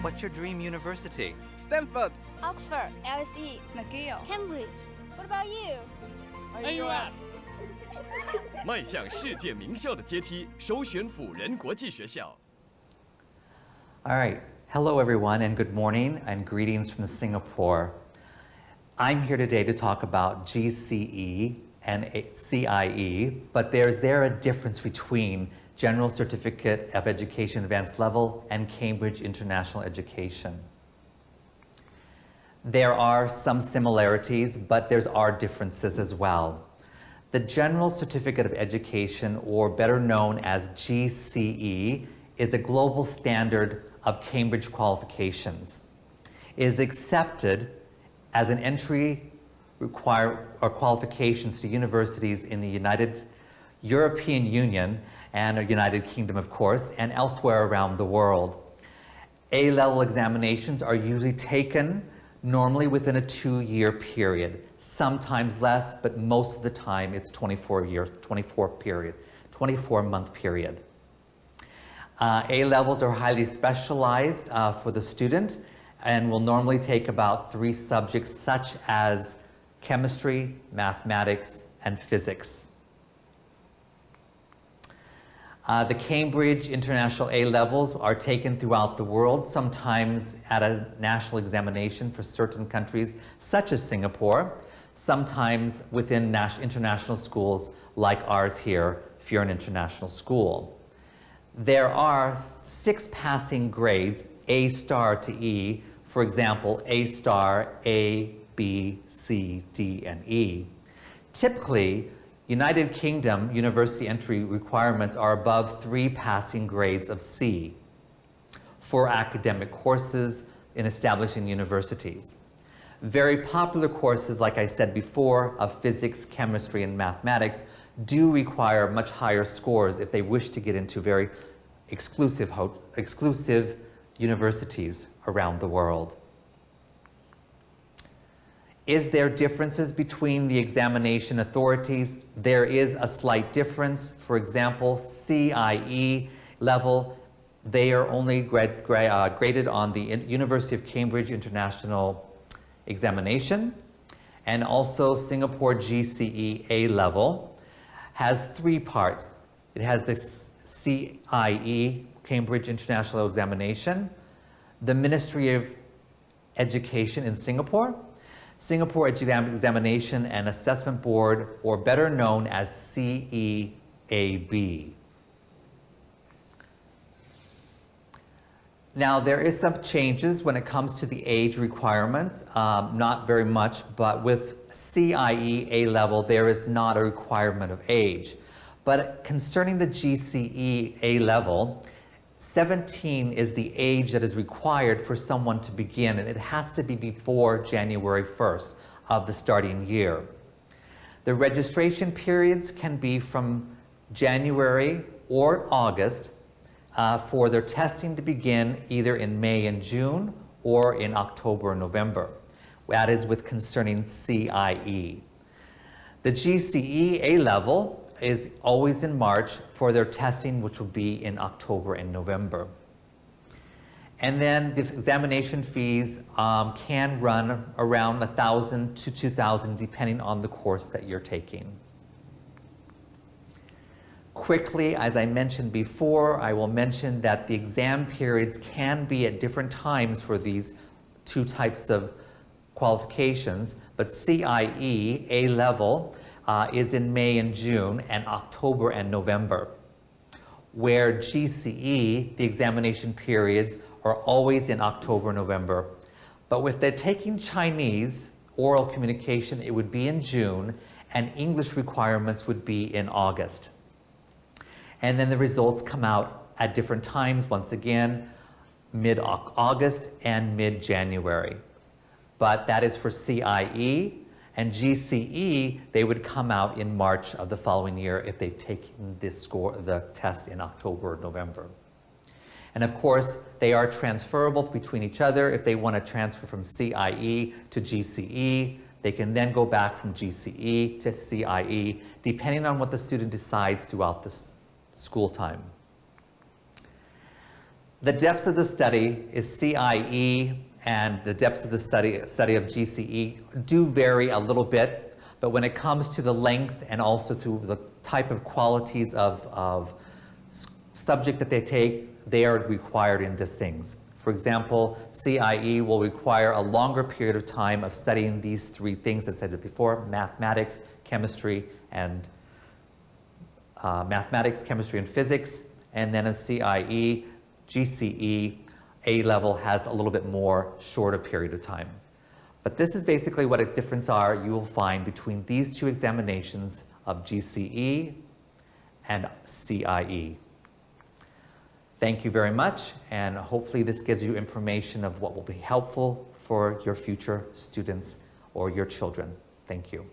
What's your dream university? Stanford, Oxford, LSE, McGill, Cambridge. What about you? NUS. 迈向世界名校的阶梯，首选辅仁国际学校。 All right. Hello, everyone, and good morning, and greetings from Singapore. I'm here today to talk about GCE and CIE, but is there a difference between General Certificate of Education Advanced Level and Cambridge International Education? There are some similarities, but there are differences as well. The General Certificate of Education, or better known as GCE, is a global standard of Cambridge qualifications. It is accepted as an entry qualifications to universities in the European Union and the United Kingdom, of course, and elsewhere around the world. A-level examinations are usually taken normally within a 2-year period, sometimes less, but most of the time it's 24-month period. A-levels are highly specialized for the student and will normally take about 3 subjects such as chemistry, mathematics, and physics. The Cambridge International A-levels are taken throughout the world, sometimes at a national examination for certain countries such as Singapore, sometimes within international schools like ours here, if you're an international school. There are 6 passing grades, A star to E, for example, A star, A, B, C, D, and E. Typically, United Kingdom university entry requirements are above 3 passing grades of C for academic courses in establishing universities. Very popular courses, like I said before, of physics, chemistry, and mathematics do require much higher scores if they wish to get into very exclusive universities around the world. Is there differences between the examination authorities? There is a slight difference. For example, CIE level, they are only graded on the University of Cambridge International Examination, and also Singapore GCE A level has 3 parts. It has the CIE, Cambridge International Examination, the Ministry of Education in Singapore, Singapore Examination and Assessment Board, or better known as CEAB. Now, there is some changes when it comes to the age requirements, not very much, but with CIE A level, there is not a requirement of age. But concerning the GCE A level, 17 is the age that is required for someone to begin, and it has to be before January 1st of the starting year. The registration periods can be from January or August for their testing to begin either in May and June or in October and November. That is with concerning CIE. The GCE A level is always in March for their testing, which will be in October and November. And then the examination fees can run around $1,000 to $2,000 depending on the course that you're taking. Quickly, as I mentioned before, I will mention that the exam periods can be at different times for these 2 types of qualifications, but CIE A level is in May and June, and October and November, where GCE, the examination periods, are always in October, November. But if they're taking Chinese oral communication, it would be in June, and English requirements would be in August. And then the results come out at different times, once again, mid-August and mid-January. But that is for CIE. And GCE, they would come out in March of the following year if they've taken the test in October or November. And of course, they are transferable between each other. If they want to transfer from CIE to GCE, they can then go back from GCE to CIE, depending on what the student decides throughout the school time. The depths of the study is CIE, and the depths of the study of GCE do vary a little bit, but when it comes to the length and also to the type of qualities of subjects that they take, they are required in these things. For example, CIE will require a longer period of time of studying these three things, as I said before: mathematics, chemistry, and physics. And then in CIE, GCE, A-level has a little bit more shorter period of time. But this is basically what a difference are you will find between these two examinations of GCE and CIE. Thank you very much, and hopefully this gives you information of what will be helpful for your future students or your children. Thank you.